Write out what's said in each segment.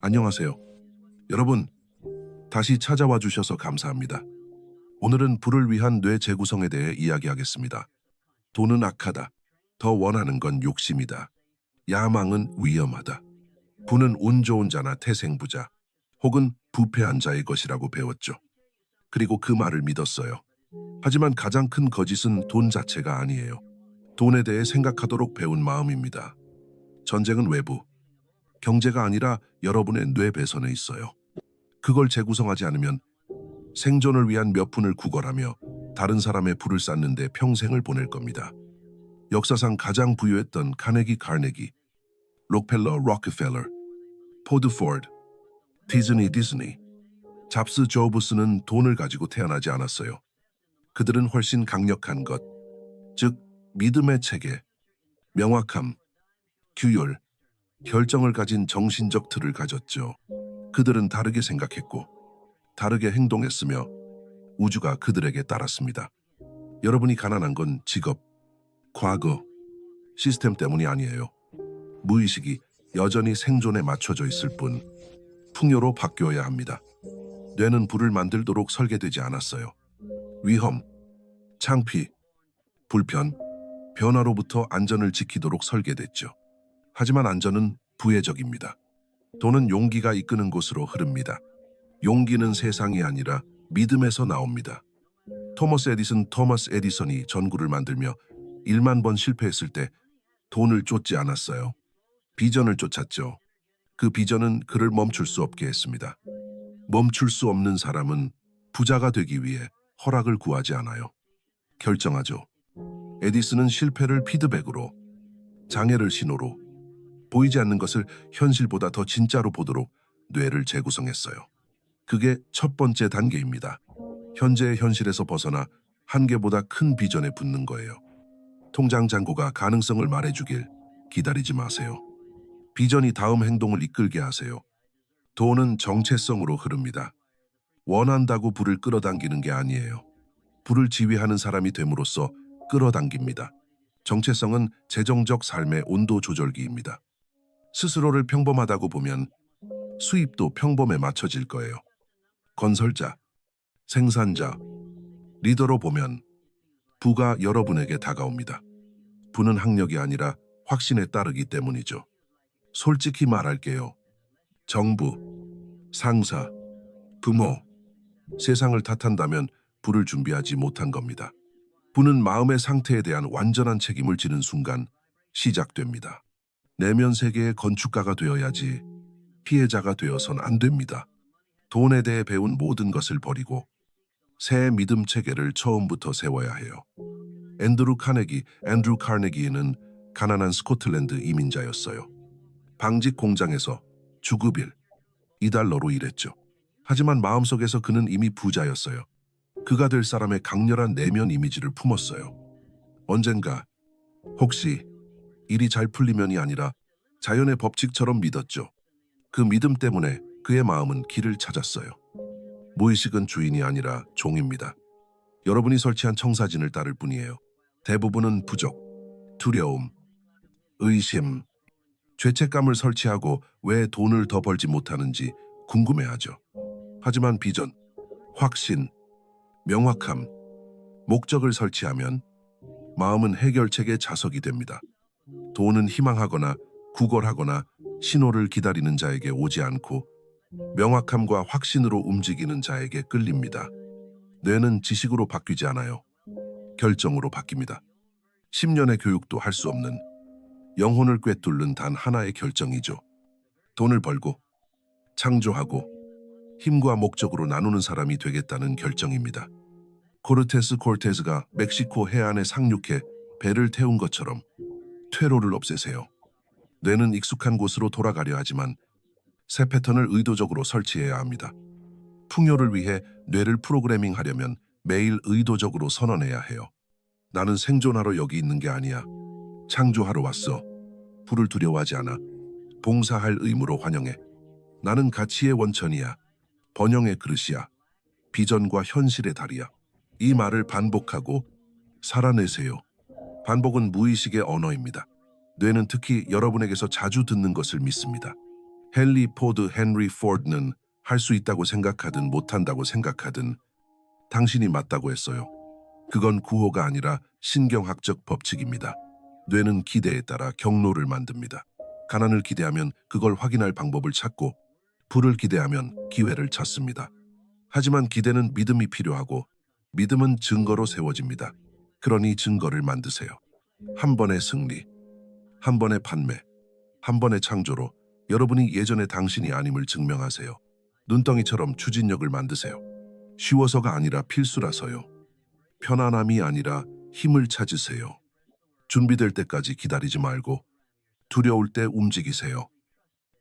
안녕하세요. 여러분, 다시 찾아와 주셔서 감사합니다. 오늘은 불을 위한 뇌 재구성에 대해 이야기하겠습니다. 돈은 악하다. 더 원하는 건 욕심이다. 야망은 위험하다. 부는 운 좋은 자나 태생부자, 혹은 부패한 자의 것이라고 배웠죠. 그리고 그 말을 믿었어요. 하지만 가장 큰 거짓은 돈 자체가 아니에요. 돈에 대해 생각하도록 배운 마음입니다. 전쟁은 외부, 경제가 아니라 여러분의 뇌 배선에 있어요. 그걸 재구성하지 않으면 생존을 위한 몇 푼을 구걸하며 다른 사람의 부를 쌓는데 평생을 보낼 겁니다. 역사상 가장 부유했던 카네기, 록펠러, 록펠러, 포드 포드, 디즈니, 잡스 조브스는 돈을 가지고 태어나지 않았어요. 그들은 훨씬 강력한 것, 즉 믿음의 체계, 명확함, 규율, 결정을 가진 정신적 틀을 가졌죠. 그들은 다르게 생각했고 다르게 행동했으며 우주가 그들에게 따랐습니다. 여러분이 가난한 건 직업, 과거, 시스템 때문이 아니에요. 무의식이 여전히 생존에 맞춰져 있을 뿐 풍요로 바뀌어야 합니다. 뇌는 불을 만들도록 설계되지 않았어요. 위험, 창피, 불편, 변화로부터 안전을 지키도록 설계됐죠. 하지만 안전은 부혜적입니다. 돈은 용기가 이끄는 곳으로 흐릅니다. 용기는 세상이 아니라 믿음에서 나옵니다. 토머스 에디선이 전구를 만들며 1만 번 실패했을 때 돈을 쫓지 않았어요. 비전을 쫓았죠. 그 비전은 그를 멈출 수 없게 했습니다. 멈출 수 없는 사람은 부자가 되기 위해 허락을 구하지 않아요. 결정하죠. 에디슨은 실패를 피드백으로, 장애를 신호로, 보이지 않는 것을 현실보다 더 진짜로 보도록 뇌를 재구성했어요. 그게 첫 번째 단계입니다. 현재의 현실에서 벗어나 한계보다 큰 비전에 붙는 거예요. 통장 잔고가 가능성을 말해주길 기다리지 마세요. 비전이 다음 행동을 이끌게 하세요. 돈은 정체성으로 흐릅니다. 원한다고 불을 끌어당기는 게 아니에요. 불을 지휘하는 사람이 됨으로써 끌어당깁니다. 정체성은 재정적 삶의 온도 조절기입니다. 스스로를 평범하다고 보면 수입도 평범에 맞춰질 거예요. 건설자, 생산자, 리더로 보면 부가 여러분에게 다가옵니다. 부는 학력이 아니라 확신에 따르기 때문이죠. 솔직히 말할게요. 정부, 상사, 부모, 세상을 탓한다면 부를 준비하지 못한 겁니다. 부는 마음의 상태에 대한 완전한 책임을 지는 순간 시작됩니다. 내면 세계의 건축가가 되어야지 피해자가 되어선 안 됩니다. 돈에 대해 배운 모든 것을 버리고 새 믿음 체계를 처음부터 세워야 해요. 앤드루 카네기는 가난한 스코틀랜드 이민자였어요. 방직 공장에서 주급일, $2로 일했죠. 하지만 마음속에서 그는 이미 부자였어요. 그가 될 사람의 강렬한 내면 이미지를 품었어요. 언젠가, 혹시 일이 잘 풀리면이 아니라 자연의 법칙처럼 믿었죠. 그 믿음 때문에 그의 마음은 길을 찾았어요. 무의식은 주인이 아니라 종입니다. 여러분이 설치한 청사진을 따를 뿐이에요. 대부분은 부족, 두려움, 의심, 죄책감을 설치하고 왜 돈을 더 벌지 못하는지 궁금해하죠. 하지만 비전, 확신, 명확함, 목적을 설치하면 마음은 해결책의 자석이 됩니다. 돈은 희망하거나 구걸하거나 신호를 기다리는 자에게 오지 않고 명확함과 확신으로 움직이는 자에게 끌립니다. 뇌는 지식으로 바뀌지 않아요. 결정으로 바뀝니다. 10년의 교육도 할 수 없는 영혼을 꿰뚫는 단 하나의 결정이죠. 돈을 벌고 창조하고 힘과 목적으로 나누는 사람이 되겠다는 결정입니다. 코르테스가 멕시코 해안에 상륙해 배를 태운 것처럼 퇴로를 없애세요. 뇌는 익숙한 곳으로 돌아가려 하지만 새 패턴을 의도적으로 설치해야 합니다. 풍요를 위해 뇌를 프로그래밍하려면 매일 의도적으로 선언해야 해요. 나는 생존하러 여기 있는 게 아니야. 창조하러 왔어. 불을 두려워하지 않아. 봉사할 의무로 환영해. 나는 가치의 원천이야. 번영의 그릇이야. 비전과 현실의 달이야. 이 말을 반복하고 살아내세요. 반복은 무의식의 언어입니다. 뇌는 특히 여러분에게서 자주 듣는 것을 믿습니다. 헨리 포드는 할 수 있다고 생각하든 못한다고 생각하든 당신이 맞다고 했어요. 그건 구호가 아니라 신경학적 법칙입니다. 뇌는 기대에 따라 경로를 만듭니다. 가난을 기대하면 그걸 확인할 방법을 찾고 부를 기대하면 기회를 찾습니다. 하지만 기대는 믿음이 필요하고 믿음은 증거로 세워집니다. 그러니 증거를 만드세요. 한 번의 승리, 한 번의 판매, 한 번의 창조로 여러분이 예전의 당신이 아님을 증명하세요. 눈덩이처럼 추진력을 만드세요. 쉬워서가 아니라 필수라서요. 편안함이 아니라 힘을 찾으세요. 준비될 때까지 기다리지 말고 두려울 때 움직이세요.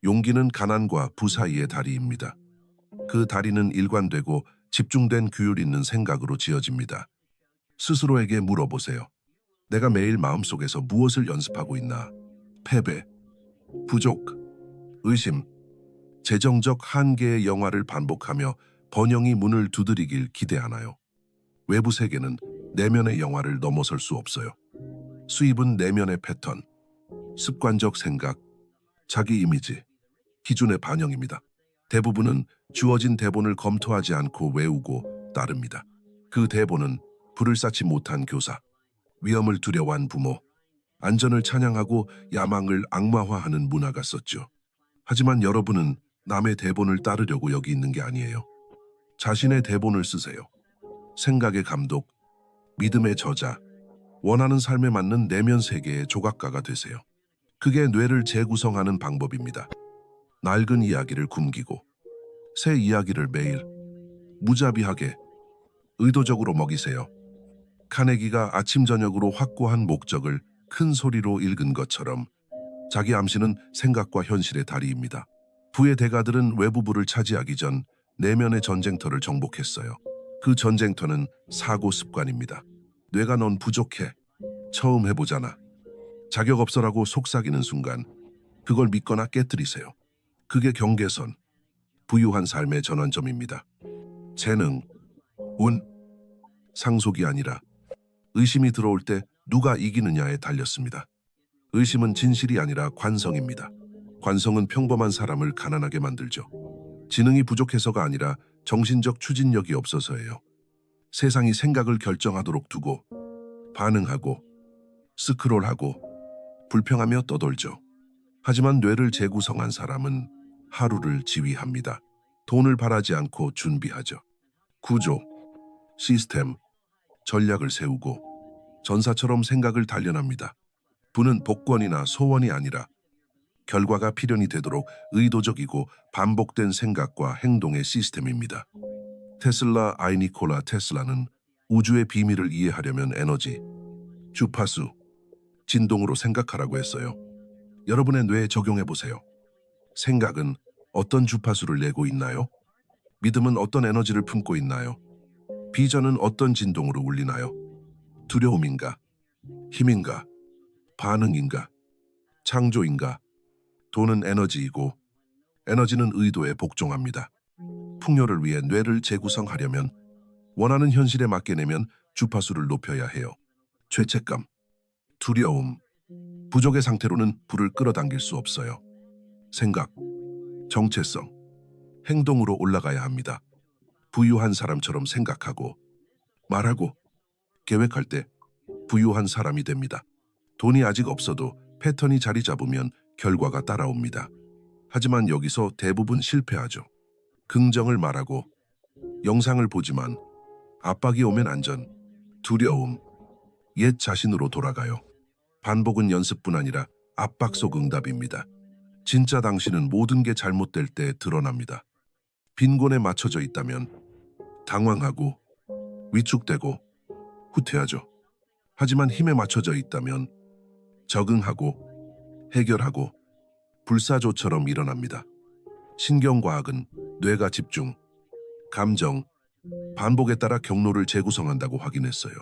용기는 가난과 부 사이의 다리입니다. 그 다리는 일관되고 집중된 규율 있는 생각으로 지어집니다. 스스로에게 물어보세요. 내가 매일 마음속에서 무엇을 연습하고 있나? 패배, 부족, 의심, 재정적 한계의 영화를 반복하며 번영이 문을 두드리길 기대하나요? 외부 세계는 내면의 영화를 넘어설 수 없어요. 수입은 내면의 패턴, 습관적 생각, 자기 이미지, 기준의 반영입니다. 대부분은 주어진 대본을 검토하지 않고 외우고 따릅니다. 그 대본은 불을 쌓지 못한 교사, 위험을 두려워한 부모, 안전을 찬양하고 야망을 악마화하는 문화가 썼죠. 하지만 여러분은 남의 대본을 따르려고 여기 있는 게 아니에요. 자신의 대본을 쓰세요. 생각의 감독, 믿음의 저자, 원하는 삶에 맞는 내면 세계의 조각가가 되세요. 그게 뇌를 재구성하는 방법입니다. 낡은 이야기를 굶기고 새 이야기를 매일 무자비하게 의도적으로 먹이세요. 카네기가 아침 저녁으로 확고한 목적을 큰 소리로 읽은 것처럼 자기 암시는 생각과 현실의 다리입니다. 부의 대가들은 외부 부를 차지하기 전 내면의 전쟁터를 정복했어요. 그 전쟁터는 사고 습관입니다. 뇌가 넌 부족해. 처음 해보잖아. 자격 없어라고 속삭이는 순간 그걸 믿거나 깨뜨리세요. 그게 경계선, 부유한 삶의 전환점입니다. 재능, 운, 상속이 아니라 의심이 들어올 때 누가 이기느냐에 달렸습니다. 의심은 진실이 아니라 관성입니다. 관성은 평범한 사람을 가난하게 만들죠. 지능이 부족해서가 아니라 정신적 추진력이 없어서예요. 세상이 생각을 결정하도록 두고 반응하고 스크롤하고 불평하며 떠돌죠. 하지만 뇌를 재구성한 사람은 하루를 지휘합니다. 돈을 바라지 않고 준비하죠. 구조, 시스템, 전략을 세우고 전사처럼 생각을 단련합니다. 부는 복권이나 소원이 아니라 결과가 필연이 되도록 의도적이고 반복된 생각과 행동의 시스템입니다. 니콜라 테슬라는 우주의 비밀을 이해하려면 에너지, 주파수, 진동으로 생각하라고 했어요. 여러분의 뇌에 적용해보세요. 생각은 어떤 주파수를 내고 있나요? 믿음은 어떤 에너지를 품고 있나요? 비전은 어떤 진동으로 울리나요? 두려움인가? 힘인가? 반응인가? 창조인가? 돈은 에너지이고 에너지는 의도에 복종합니다. 풍요를 위해 뇌를 재구성하려면 원하는 현실에 맞게 내면 주파수를 높여야 해요. 죄책감, 두려움, 부족의 상태로는 불을 끌어당길 수 없어요. 생각, 정체성, 행동으로 올라가야 합니다. 부유한 사람처럼 생각하고 말하고 계획할 때 부유한 사람이 됩니다. 돈이 아직 없어도 패턴이 자리 잡으면 결과가 따라옵니다. 하지만 여기서 대부분 실패하죠. 긍정을 말하고 영상을 보지만 압박이 오면 안전, 두려움, 옛 자신으로 돌아가요. 반복은 연습뿐 아니라 압박 속 응답입니다. 진짜 당신은 모든 게 잘못될 때 드러납니다. 빈곤에 맞춰져 있다면 당황하고 위축되고 후퇴하죠. 하지만 힘에 맞춰져 있다면 적응하고 해결하고 불사조처럼 일어납니다. 신경과학은 뇌가 집중, 감정, 반복에 따라 경로를 재구성한다고 확인했어요.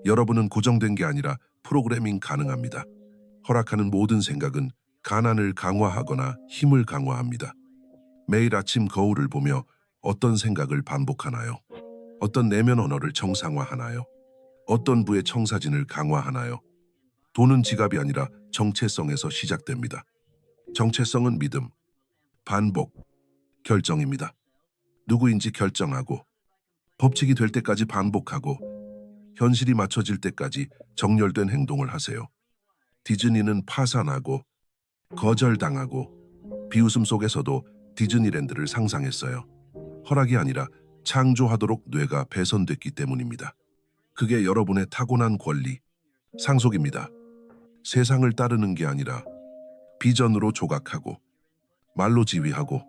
여러분은 고정된 게 아니라 프로그래밍 가능합니다. 허락하는 모든 생각은 가난을 강화하거나 힘을 강화합니다. 매일 아침 거울을 보며 어떤 생각을 반복하나요? 어떤 내면 언어를 정상화하나요? 어떤 부의 청사진을 강화하나요? 돈은 지갑이 아니라 정체성에서 시작됩니다. 정체성은 믿음, 반복, 결정입니다. 누구인지 결정하고 법칙이 될 때까지 반복하고 현실이 맞춰질 때까지 정렬된 행동을 하세요. 디즈니는 파산하고 거절당하고 비웃음 속에서도 디즈니랜드를 상상했어요. 허락이 아니라 창조하도록 뇌가 배선됐기 때문입니다. 그게 여러분의 타고난 권리, 상속입니다. 세상을 따르는 게 아니라 비전으로 조각하고 말로 지휘하고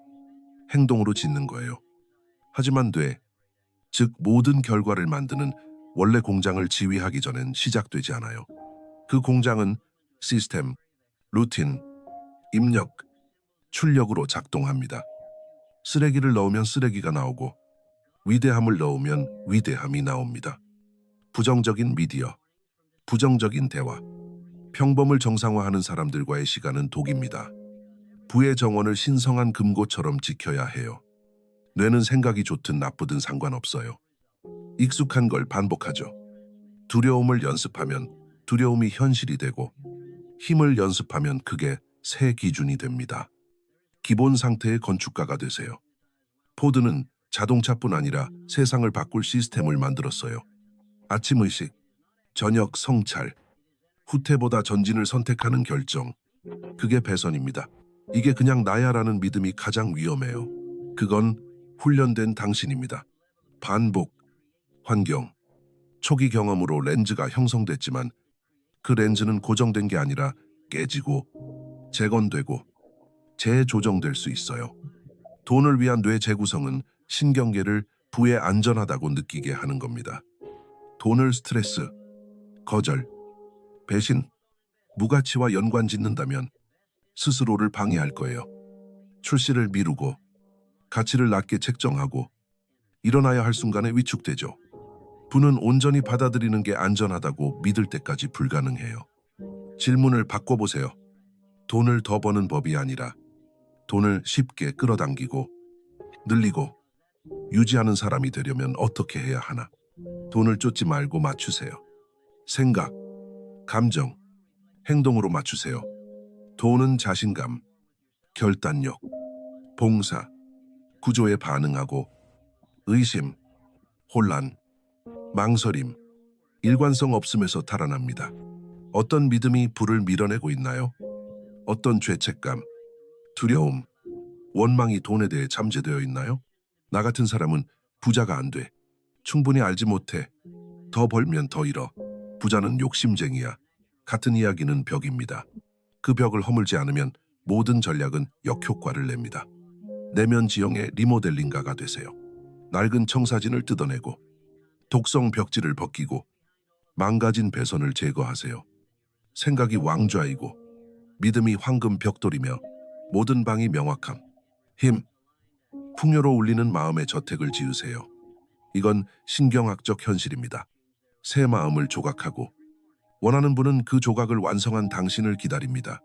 행동으로 짓는 거예요. 하지만 즉 모든 결과를 만드는 원래 공장을 지휘하기 전엔 시작되지 않아요. 그 공장은 시스템, 루틴, 입력, 출력으로 작동합니다. 쓰레기를 넣으면 쓰레기가 나오고 위대함을 넣으면 위대함이 나옵니다. 부정적인 미디어, 부정적인 대화, 평범을 정상화하는 사람들과의 시간은 독입니다. 부의 정원을 신성한 금고처럼 지켜야 해요. 뇌는 생각이 좋든 나쁘든 상관없어요. 익숙한 걸 반복하죠. 두려움을 연습하면 두려움이 현실이 되고 힘을 연습하면 그게 새 기준이 됩니다. 기본 상태의 건축가가 되세요. 포드는 자동차뿐 아니라 세상을 바꿀 시스템을 만들었어요. 아침 의식, 저녁 성찰, 후퇴보다 전진을 선택하는 결정. 그게 배선입니다. 이게 그냥 나야라는 믿음이 가장 위험해요. 그건 훈련된 당신입니다. 반복, 환경, 초기 경험으로 렌즈가 형성됐지만 그 렌즈는 고정된 게 아니라 깨지고 재건되고 재조정될 수 있어요. 돈을 위한 뇌 재구성은 신경계를 부에 안전하다고 느끼게 하는 겁니다. 돈을 스트레스, 거절, 배신, 무가치와 연관 짓는다면 스스로를 방해할 거예요. 출시를 미루고 가치를 낮게 책정하고 일어나야 할 순간에 위축되죠. 부는 온전히 받아들이는 게 안전하다고 믿을 때까지 불가능해요. 질문을 바꿔보세요. 돈을 더 버는 법이 아니라 돈을 쉽게 끌어당기고 늘리고 유지하는 사람이 되려면 어떻게 해야 하나? 돈을 쫓지 말고 맞추세요. 생각, 감정, 행동으로 맞추세요. 돈은 자신감, 결단력, 봉사, 구조에 반응하고 의심, 혼란, 망설임, 일관성 없음에서 달아납니다. 어떤 믿음이 부를 밀어내고 있나요? 어떤 죄책감, 두려움, 원망이 돈에 대해 잠재되어 있나요? 나 같은 사람은 부자가 안 돼. 충분히 알지 못해. 더 벌면 더 잃어. 부자는 욕심쟁이야. 같은 이야기는 벽입니다. 그 벽을 허물지 않으면 모든 전략은 역효과를 냅니다. 내면 지형의 리모델링가가 되세요. 낡은 청사진을 뜯어내고 독성 벽지를 벗기고 망가진 배선을 제거하세요. 생각이 왕좌이고 믿음이 황금 벽돌이며 모든 방이 명확함, 힘, 풍요로 울리는 마음의 저택을 지으세요. 이건 신경학적 현실입니다. 새 마음을 조각하고 원하는 분은 그 조각을 완성한 당신을 기다립니다.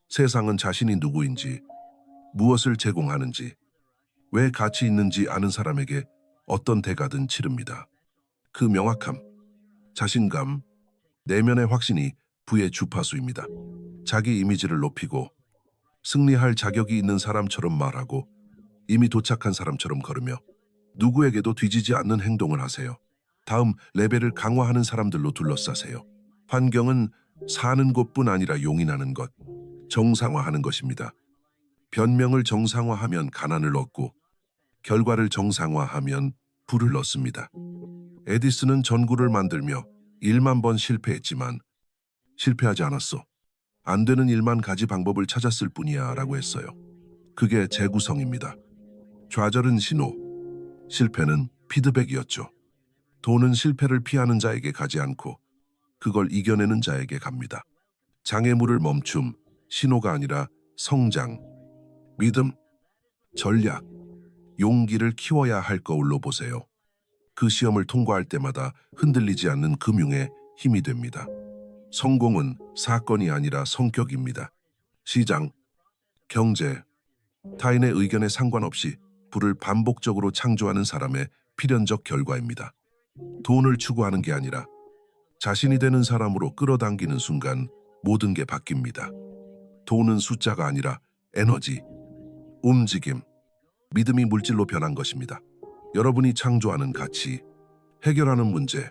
세상은 자신이 누구인지, 무엇을 제공하는지, 왜 가치 있는지 아는 사람에게 어떤 대가든 치릅니다. 그 명확함, 자신감, 내면의 확신이 부의 주파수입니다. 자기 이미지를 높이고 승리할 자격이 있는 사람처럼 말하고 이미 도착한 사람처럼 걸으며 누구에게도 뒤지지 않는 행동을 하세요. 다음 레벨을 강화하는 사람들로 둘러싸세요. 환경은 사는 곳뿐 아니라 용인하는 것, 정상화하는 것입니다. 변명을 정상화하면 가난을 얻고 결과를 정상화하면 부를 얻습니다. 에디슨은 전구를 만들며 1만 번 실패했지만 실패하지 않았어. 안 되는 일만 가지 방법을 찾았을 뿐이야 라고 했어요. 그게 재구성입니다. 좌절은 신호, 실패는 피드백이었죠. 돈은 실패를 피하는 자에게 가지 않고 그걸 이겨내는 자에게 갑니다. 장애물을 멈춤, 신호가 아니라 성장, 믿음, 전략, 용기를 키워야 할 거울로 보세요. 그 시험을 통과할 때마다 흔들리지 않는 금융의 힘이 됩니다. 성공은 사건이 아니라 성격입니다. 시장, 경제, 타인의 의견에 상관없이 부를 반복적으로 창조하는 사람의 필연적 결과입니다. 돈을 추구하는 게 아니라 자신이 되는 사람으로 끌어당기는 순간 모든 게 바뀝니다. 돈은 숫자가 아니라 에너지, 움직임, 믿음이 물질로 변한 것입니다. 여러분이 창조하는 가치, 해결하는 문제,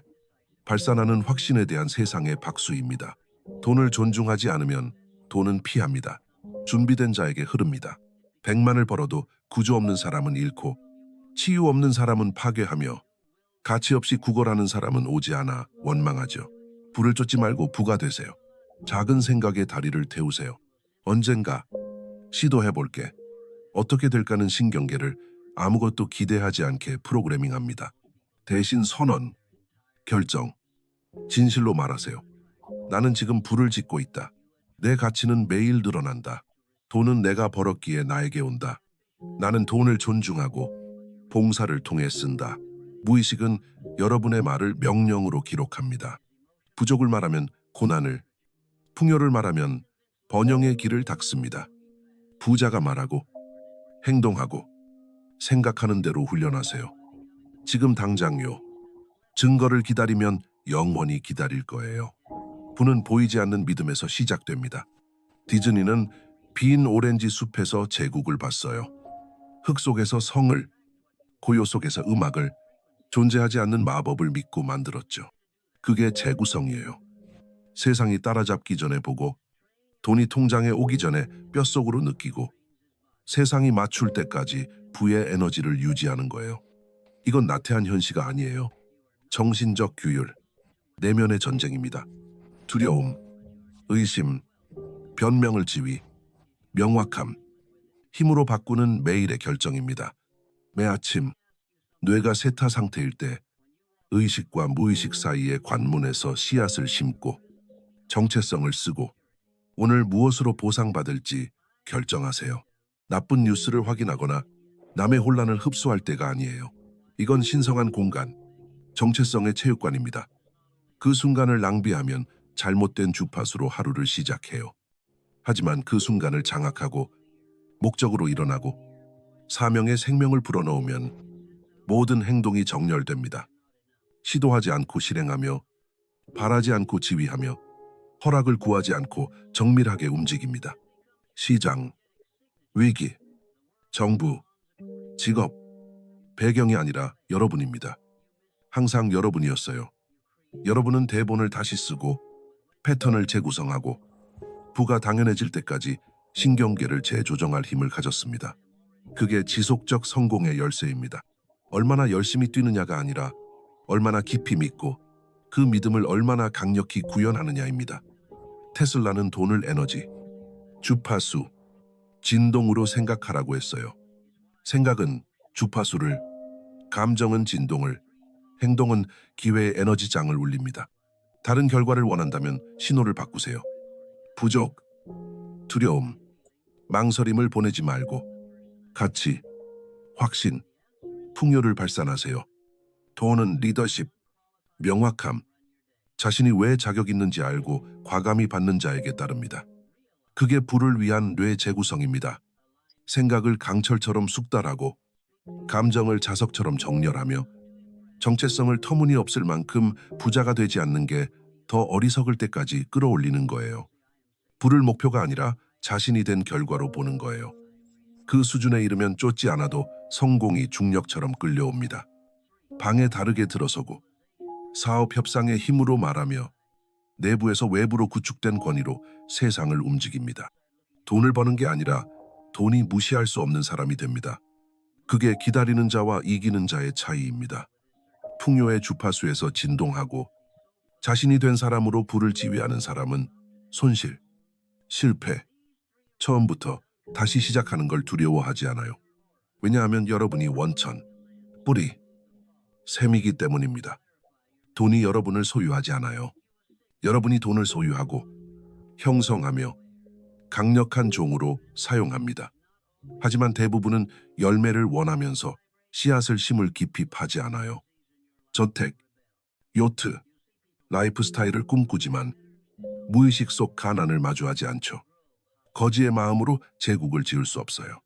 발산하는 확신에 대한 세상의 박수입니다. 돈을 존중하지 않으면 돈은 피합니다. 준비된 자에게 흐릅니다. 100만을 벌어도 구조 없는 사람은 잃고 치유 없는 사람은 파괴하며 가치 없이 구걸하는 사람은 오지 않아 원망하죠. 부를 쫓지 말고 부가 되세요. 작은 생각에 다리를 태우세요. 언젠가 시도해볼게. 어떻게 될까는 신경계를 아무것도 기대하지 않게 프로그래밍합니다. 대신 선언, 결정, 진실로 말하세요. 나는 지금 불을 짓고 있다. 내 가치는 매일 늘어난다. 돈은 내가 벌었기에 나에게 온다. 나는 돈을 존중하고 봉사를 통해 쓴다. 무의식은 여러분의 말을 명령으로 기록합니다. 부족을 말하면 고난을, 풍요를 말하면 번영의 길을 닦습니다. 부자가 말하고 행동하고 생각하는 대로 훈련하세요. 지금 당장요. 증거를 기다리면 영원히 기다릴 거예요. 부는 보이지 않는 믿음에서 시작됩니다. 디즈니는 빈 오렌지 숲에서 제국을 봤어요. 흙 속에서 성을, 고요 속에서 음악을, 존재하지 않는 마법을 믿고 만들었죠. 그게 재구성이에요. 세상이 따라잡기 전에 보고, 돈이 통장에 오기 전에 뼛속으로 느끼고, 세상이 맞출 때까지 부의 에너지를 유지하는 거예요. 이건 나태한 현시가 아니에요. 정신적 규율, 내면의 전쟁입니다. 두려움, 의심, 변명을 지위, 명확함, 힘으로 바꾸는 매일의 결정입니다. 매 아침, 뇌가 세타 상태일 때 의식과 무의식 사이의 관문에서 씨앗을 심고 정체성을 쓰고 오늘 무엇으로 보상받을지 결정하세요. 나쁜 뉴스를 확인하거나 남의 혼란을 흡수할 때가 아니에요. 이건 신성한 공간, 정체성의 체육관입니다. 그 순간을 낭비하면 잘못된 주파수로 하루를 시작해요. 하지만 그 순간을 장악하고 목적으로 일어나고 사명의 생명을 불어넣으면 모든 행동이 정렬됩니다. 시도하지 않고 실행하며 바라지 않고 지휘하며 허락을 구하지 않고 정밀하게 움직입니다. 시장, 위기, 정부, 직업, 배경이 아니라 여러분입니다. 항상 여러분이었어요. 여러분은 대본을 다시 쓰고 패턴을 재구성하고 부가 당연해질 때까지 신경계를 재조정할 힘을 가졌습니다. 그게 지속적 성공의 열쇠입니다. 얼마나 열심히 뛰느냐가 아니라 얼마나 깊이 믿고 그 믿음을 얼마나 강력히 구현하느냐입니다. 테슬라는 돈을 에너지, 주파수, 진동으로 생각하라고 했어요. 생각은 주파수를, 감정은 진동을, 행동은 기회의 에너지장을 울립니다. 다른 결과를 원한다면 신호를 바꾸세요. 부족, 두려움, 망설임을 보내지 말고 가치, 확신, 풍요를 발산하세요. 돈은 리더십, 명확함, 자신이 왜 자격 있는지 알고 과감히 받는 자에게 따릅니다. 그게 부를 위한 뇌 재구성입니다. 생각을 강철처럼 숙달하고 감정을 자석처럼 정렬하며 정체성을 터무니없을 만큼 부자가 되지 않는 게 더 어리석을 때까지 끌어올리는 거예요. 부를 목표가 아니라 자신이 된 결과로 보는 거예요. 그 수준에 이르면 쫓지 않아도 성공이 중력처럼 끌려옵니다. 방에 다르게 들어서고 사업 협상의 힘으로 말하며 내부에서 외부로 구축된 권위로 세상을 움직입니다. 돈을 버는 게 아니라 돈이 무시할 수 없는 사람이 됩니다. 그게 기다리는 자와 이기는 자의 차이입니다. 풍요의 주파수에서 진동하고 자신이 된 사람으로 부를 지휘하는 사람은 손실, 실패, 처음부터 다시 시작하는 걸 두려워하지 않아요. 왜냐하면 여러분이 원천, 뿌리, 셈이기 때문입니다. 돈이 여러분을 소유하지 않아요. 여러분이 돈을 소유하고 형성하며 강력한 종으로 사용합니다. 하지만 대부분은 열매를 원하면서 씨앗을 심을 깊이 파지 않아요. 저택, 요트, 라이프 스타일을 꿈꾸지만 무의식 속 가난을 마주하지 않죠. 거지의 마음으로 제국을 지을 수 없어요.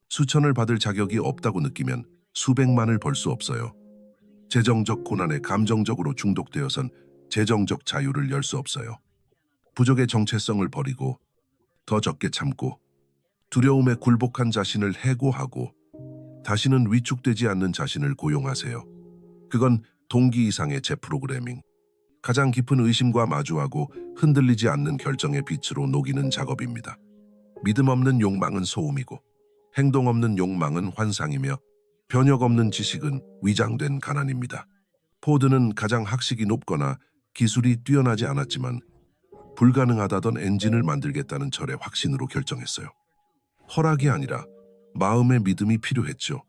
수천을 받을 자격이 없다고 느끼면 수백만을 벌 수 없어요. 재정적 고난에 감정적으로 중독되어선 재정적 자유를 열 수 없어요. 부족의 정체성을 버리고 더 적게 참고 두려움에 굴복한 자신을 해고하고 다시는 위축되지 않는 자신을 고용하세요. 그건 동기 이상의 재프로그래밍, 가장 깊은 의심과 마주하고 흔들리지 않는 결정의 빛으로 녹이는 작업입니다. 믿음 없는 욕망은 소음이고 행동 없는 욕망은 환상이며 변혁 없는 지식은 위장된 가난입니다. 포드는 가장 학식이 높거나 기술이 뛰어나지 않았지만 불가능하다던 엔진을 만들겠다는 철의 확신으로 결정했어요. 허락이 아니라 마음의 믿음이 필요했죠.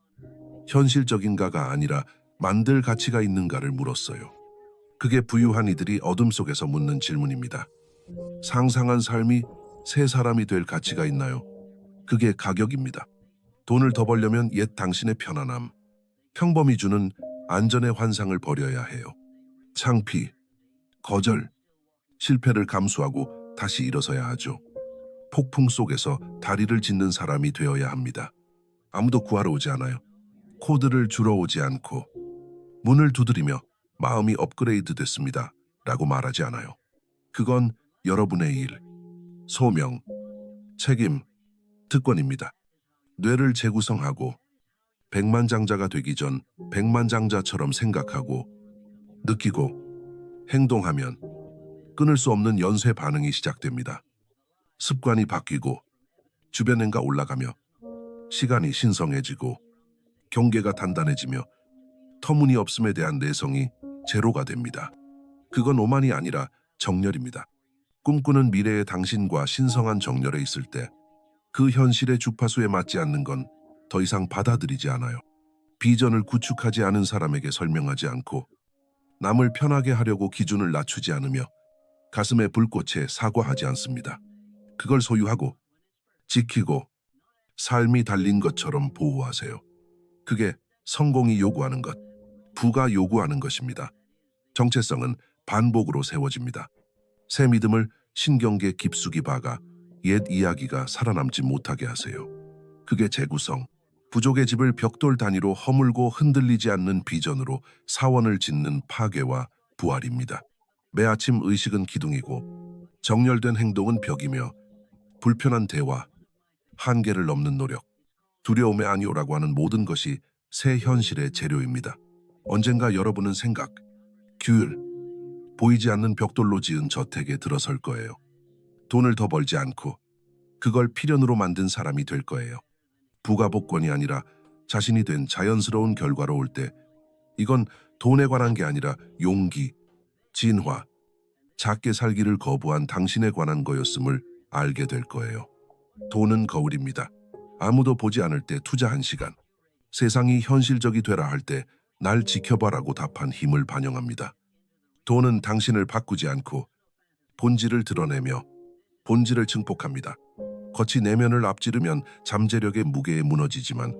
현실적인가가 아니라 만들 가치가 있는가를 물었어요. 그게 부유한 이들이 어둠 속에서 묻는 질문입니다. 상상한 삶이 새 사람이 될 가치가 있나요? 그게 가격입니다. 돈을 더 벌려면 옛 당신의 편안함, 평범이 주는 안전의 환상을 버려야 해요. 창피, 거절, 실패를 감수하고 다시 일어서야 하죠. 폭풍 속에서 다리를 짓는 사람이 되어야 합니다. 아무도 구하러 오지 않아요. 코드를 주러 오지 않고 문을 두드리며 마음이 업그레이드 됐습니다 라고 말하지 않아요. 그건 여러분의 일, 소명, 책임, 특권입니다. 뇌를 재구성하고 백만장자가 되기 전 백만장자처럼 생각하고 느끼고 행동하면 끊을 수 없는 연쇄 반응이 시작됩니다. 습관이 바뀌고 주변행가 올라가며 시간이 신성해지고 경계가 단단해지며 터무니없음에 대한 내성이 제로가 됩니다. 그건 오만이 아니라 정렬입니다. 꿈꾸는 미래의 당신과 신성한 정렬에 있을 때 그 현실의 주파수에 맞지 않는 건 더 이상 받아들이지 않아요. 비전을 구축하지 않은 사람에게 설명하지 않고 남을 편하게 하려고 기준을 낮추지 않으며 가슴의 불꽃에 사과하지 않습니다. 그걸 소유하고 지키고 삶이 달린 것처럼 보호하세요. 그게 성공이 요구하는 것, 부가 요구하는 것입니다. 정체성은 반복으로 세워집니다. 새 믿음을 신경계 깊숙이 박아 옛 이야기가 살아남지 못하게 하세요. 그게 재구성, 부족의 집을 벽돌 단위로 허물고 흔들리지 않는 비전으로 사원을 짓는 파괴와 부활입니다. 매 아침 의식은 기둥이고 정렬된 행동은 벽이며 불편한 대화, 한계를 넘는 노력, 두려움의 아니오라고 하는 모든 것이 새 현실의 재료입니다. 언젠가 여러분은 생각, 규율, 보이지 않는 벽돌로 지은 저택에 들어설 거예요. 돈을 더 벌지 않고 그걸 필연으로 만든 사람이 될 거예요. 부가 복권이 아니라 자신이 된 자연스러운 결과로 올 때 이건 돈에 관한 게 아니라 용기, 진화, 작게 살기를 거부한 당신에 관한 거였음을 알게 될 거예요. 돈은 거울입니다. 아무도 보지 않을 때 투자한 시간, 세상이 현실적이 되라 할 때 날 지켜봐라고 답한 힘을 반영합니다. 돈은 당신을 바꾸지 않고 본질을 드러내며 본질을 증폭합니다. 겉이 내면을 앞지르면 잠재력의 무게에 무너지지만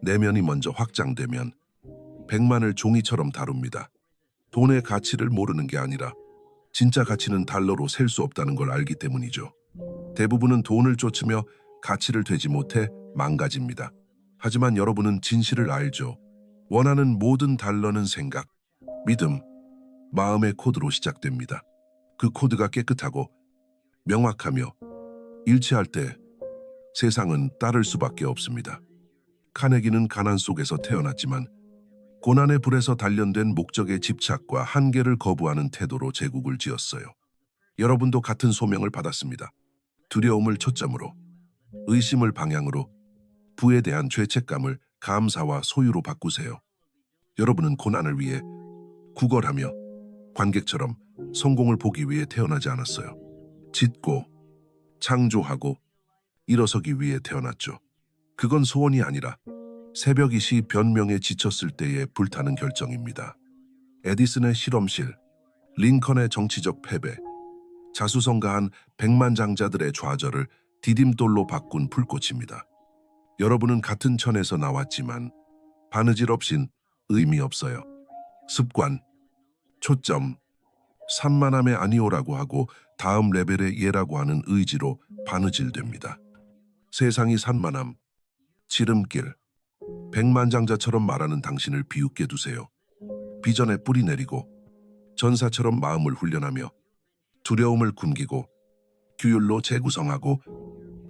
내면이 먼저 확장되면 백만을 종이처럼 다룹니다. 돈의 가치를 모르는 게 아니라 진짜 가치는 달러로 셀 수 없다는 걸 알기 때문이죠. 대부분은 돈을 쫓으며 가치를 되지 못해 망가집니다. 하지만 여러분은 진실을 알죠. 원하는 모든 달러는 생각, 믿음, 마음의 코드로 시작됩니다. 그 코드가 깨끗하고 명확하며 일치할 때 세상은 따를 수밖에 없습니다. 카네기는 가난 속에서 태어났지만 고난의 불에서 단련된 목적의 집착과 한계를 거부하는 태도로 제국을 지었어요. 여러분도 같은 소명을 받았습니다. 두려움을 초점으로, 의심을 방향으로, 부에 대한 죄책감을 감사와 소유로 바꾸세요. 여러분은 고난을 위해 구걸하며 관객처럼 성공을 보기 위해 태어나지 않았어요. 짓고, 창조하고, 일어서기 위해 태어났죠. 그건 소원이 아니라 새벽이시 변명에 지쳤을 때에 불타는 결정입니다. 에디슨의 실험실, 링컨의 정치적 패배, 자수성가한 백만장자들의 좌절을 디딤돌로 바꾼 불꽃입니다. 여러분은 같은 천에서 나왔지만 바느질 없인 의미 없어요. 습관, 초점, 산만함의 아니오라고 하고 다음 레벨의 예라고 하는 의지로 바느질됩니다. 세상이 산만함, 지름길, 백만장자처럼 말하는 당신을 비웃게 두세요. 비전에 뿌리 내리고 전사처럼 마음을 훈련하며 두려움을 굶기고 규율로 재구성하고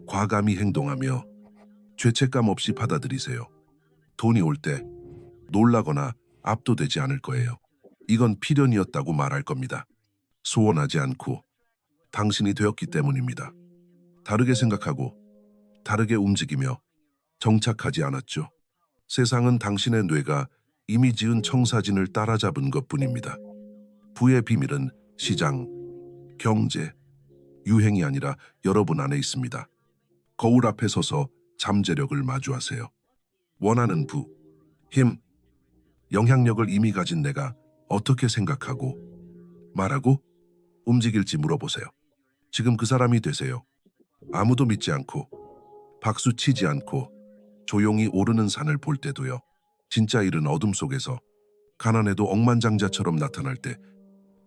과감히 행동하며 죄책감 없이 받아들이세요. 돈이 올 때 놀라거나 압도되지 않을 거예요. 이건 필연이었다고 말할 겁니다. 소원하지 않고 당신이 되었기 때문입니다. 다르게 생각하고 다르게 움직이며 정착하지 않았죠. 세상은 당신의 뇌가 이미 지은 청사진을 따라잡은 것뿐입니다. 부의 비밀은 시장, 경제, 유행이 아니라 여러분 안에 있습니다. 거울 앞에 서서 잠재력을 마주하세요. 원하는 부, 힘, 영향력을 이미 가진 내가 어떻게 생각하고 말하고 움직일지 물어보세요. 지금 그 사람이 되세요. 아무도 믿지 않고 박수 치지 않고 조용히 오르는 산을 볼 때도요. 진짜 일은 어둠 속에서 가난해도 억만장자처럼 나타날 때,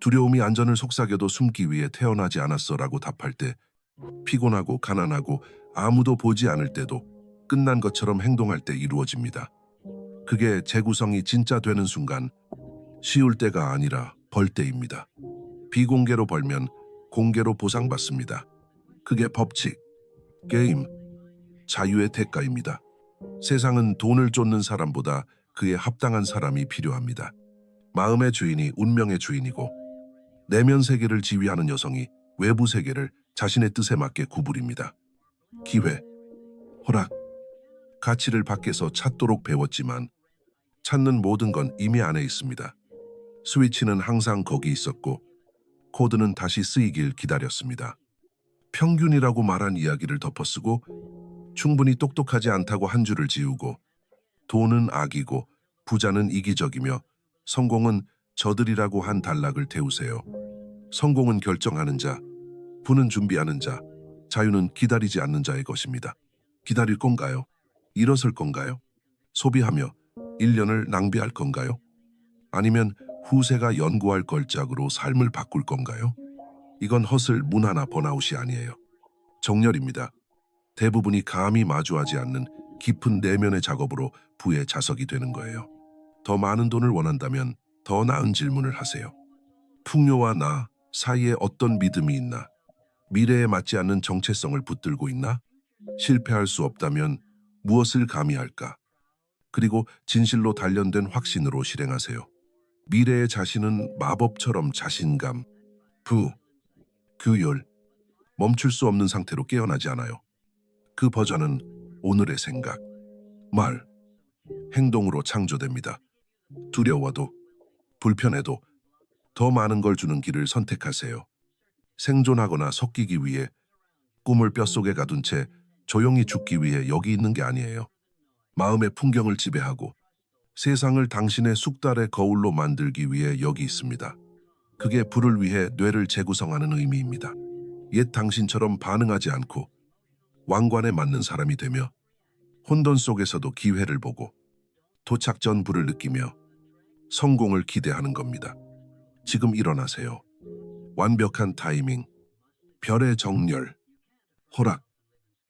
두려움이 안전을 속삭여도 숨기 위해 태어나지 않았어라고 답할 때, 피곤하고 가난하고 아무도 보지 않을 때도 끝난 것처럼 행동할 때 이루어집니다. 그게 재구성이 진짜 되는 순간, 쉬울 때가 아니라 벌 때입니다. 비공개로 벌면 공개로 보상받습니다. 그게 법칙, 게임, 자유의 대가입니다. 세상은 돈을 쫓는 사람보다 그에 합당한 사람이 필요합니다. 마음의 주인이 운명의 주인이고, 내면 세계를 지휘하는 여성이 외부 세계를 자신의 뜻에 맞게 구부립니다. 기회, 허락, 가치를 밖에서 찾도록 배웠지만 찾는 모든 건 이미 안에 있습니다. 스위치는 항상 거기 있었고 코드는 다시 쓰이길 기다렸습니다. 평균이라고 말한 이야기를 덮어쓰고 충분히 똑똑하지 않다고 한 줄을 지우고 돈은 악이고 부자는 이기적이며 성공은 저들이라고 한 단락을 태우세요. 성공은 결정하는 자, 부는 준비하는 자, 자유는 기다리지 않는 자의 것입니다. 기다릴 건가요? 일어설 건가요? 소비하며 1년을 낭비할 건가요? 아니면 후세가 연구할 걸작으로 삶을 바꿀 건가요? 이건 허슬, 문화나 번아웃이 아니에요. 정렬입니다. 대부분이 감히 마주하지 않는 깊은 내면의 작업으로 부의 자석이 되는 거예요. 더 많은 돈을 원한다면 더 나은 질문을 하세요. 풍요와 나 사이에 어떤 믿음이 있나? 미래에 맞지 않는 정체성을 붙들고 있나? 실패할 수 없다면 무엇을 감히 할까? 그리고 진실로 단련된 확신으로 실행하세요. 미래의 자신은 마법처럼 자신감, 부, 규율, 멈출 수 없는 상태로 깨어나지 않아요. 그 버전은 오늘의 생각, 말, 행동으로 창조됩니다. 두려워도, 불편해도 더 많은 걸 주는 길을 선택하세요. 생존하거나 섞이기 위해, 꿈을 뼛속에 가둔 채 조용히 죽기 위해 여기 있는 게 아니에요. 마음의 풍경을 지배하고 세상을 당신의 숙달의 거울로 만들기 위해 여기 있습니다. 그게 부를 위해 뇌를 재구성하는 의미입니다. 옛 당신처럼 반응하지 않고 왕관에 맞는 사람이 되며 혼돈 속에서도 기회를 보고 도착 전 부를 느끼며 성공을 기대하는 겁니다. 지금 일어나세요. 완벽한 타이밍, 별의 정렬, 허락,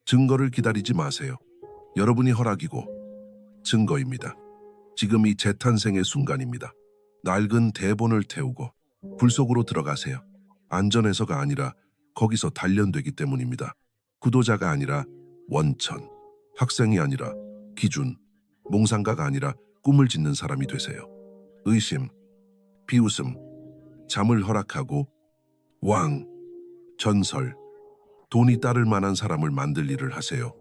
증거를 기다리지 마세요. 여러분이 허락이고 증거입니다. 지금이 재탄생의 순간입니다. 낡은 대본을 태우고 불 속으로 들어가세요. 안전해서가 아니라 거기서 단련되기 때문입니다. 구도자가 아니라 원천, 학생이 아니라 기준, 몽상가가 아니라 꿈을 짓는 사람이 되세요. 의심, 비웃음, 잠을 허락하고 왕, 전설, 돈이 따를 만한 사람을 만들 일을 하세요.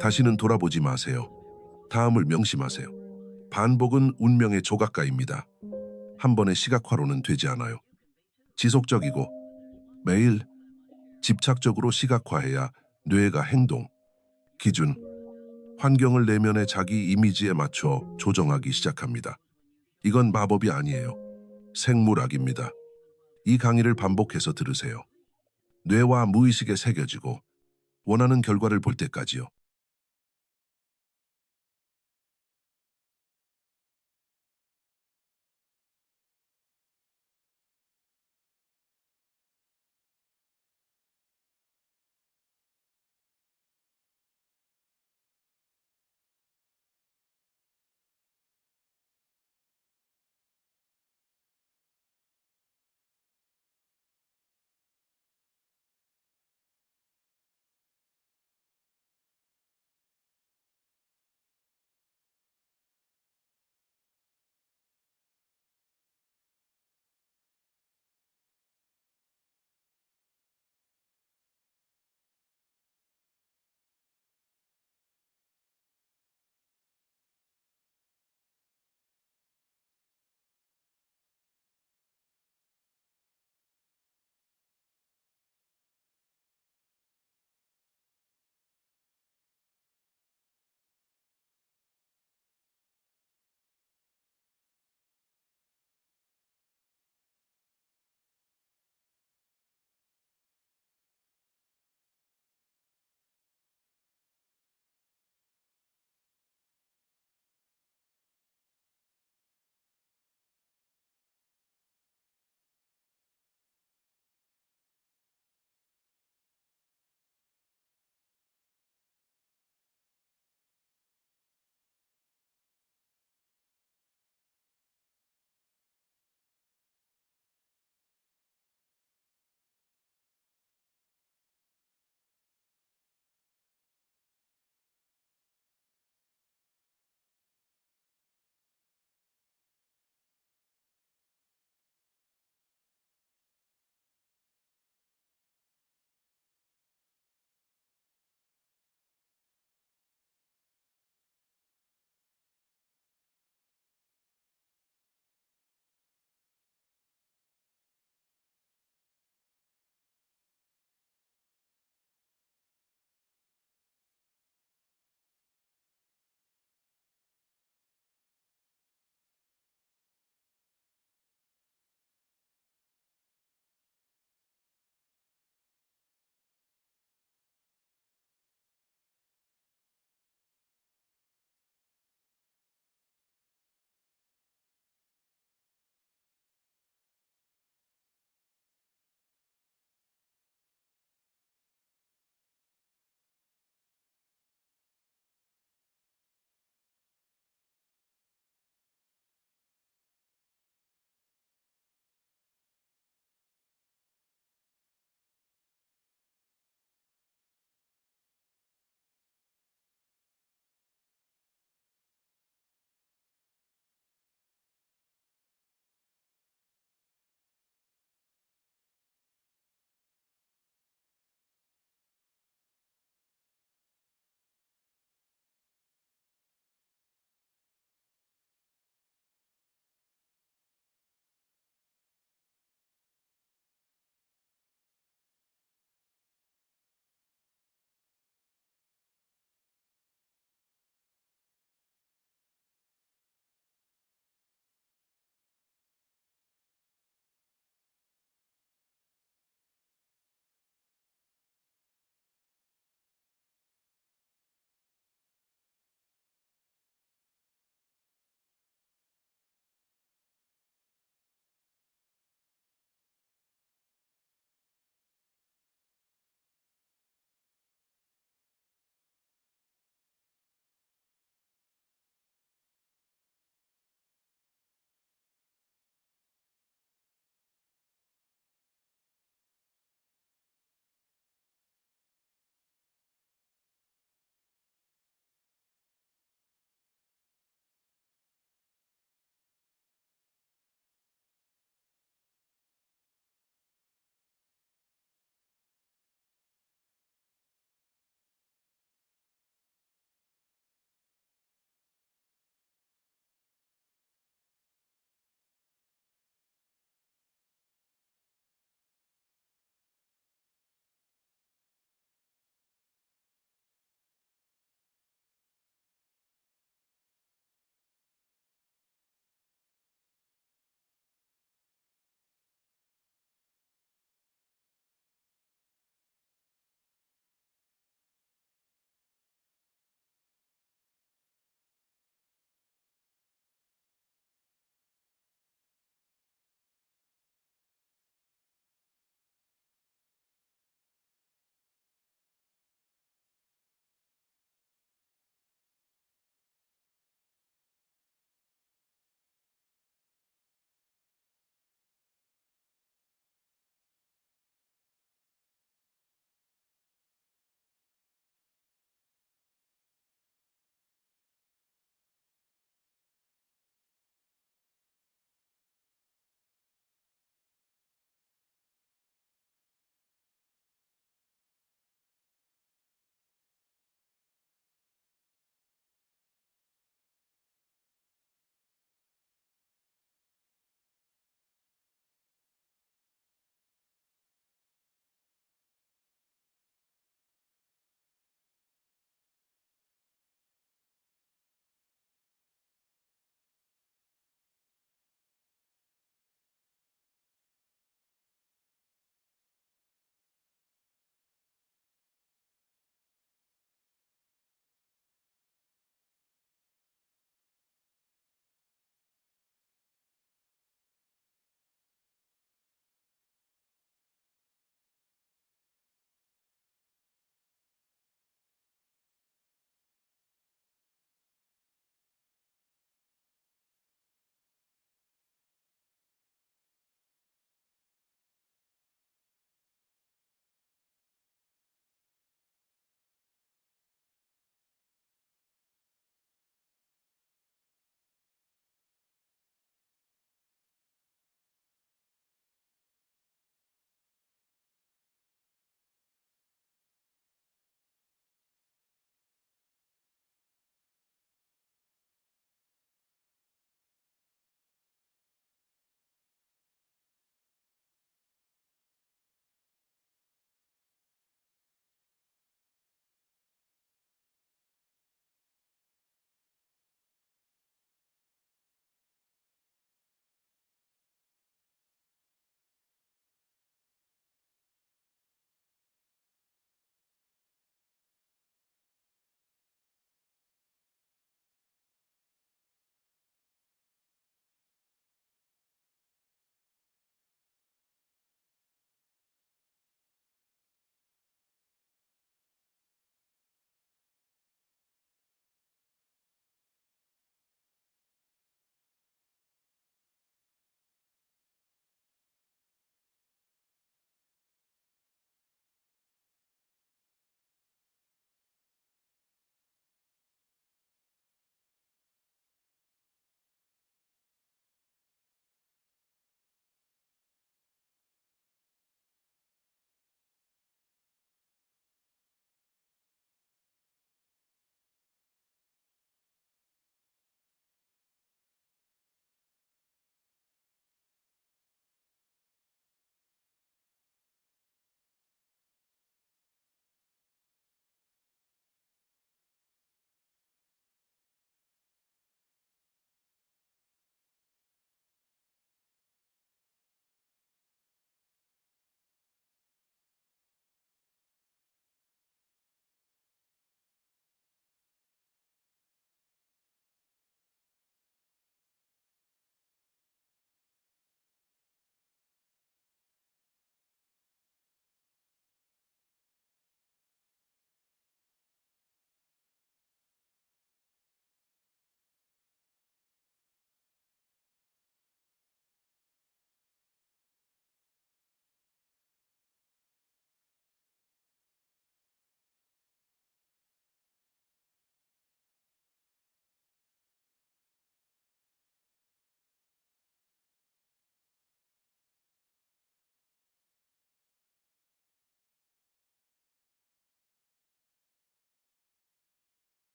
다시는 돌아보지 마세요. 다음을 명심하세요. 반복은 운명의 조각가입니다. 한 번의 시각화로는 되지 않아요. 지속적이고 매일 집착적으로 시각화해야 뇌가 행동, 기준, 환경을 내면의 자기 이미지에 맞춰 조정하기 시작합니다. 이건 마법이 아니에요. 생물학입니다. 이 강의를 반복해서 들으세요. 뇌와 무의식에 새겨지고 원하는 결과를 볼 때까지요.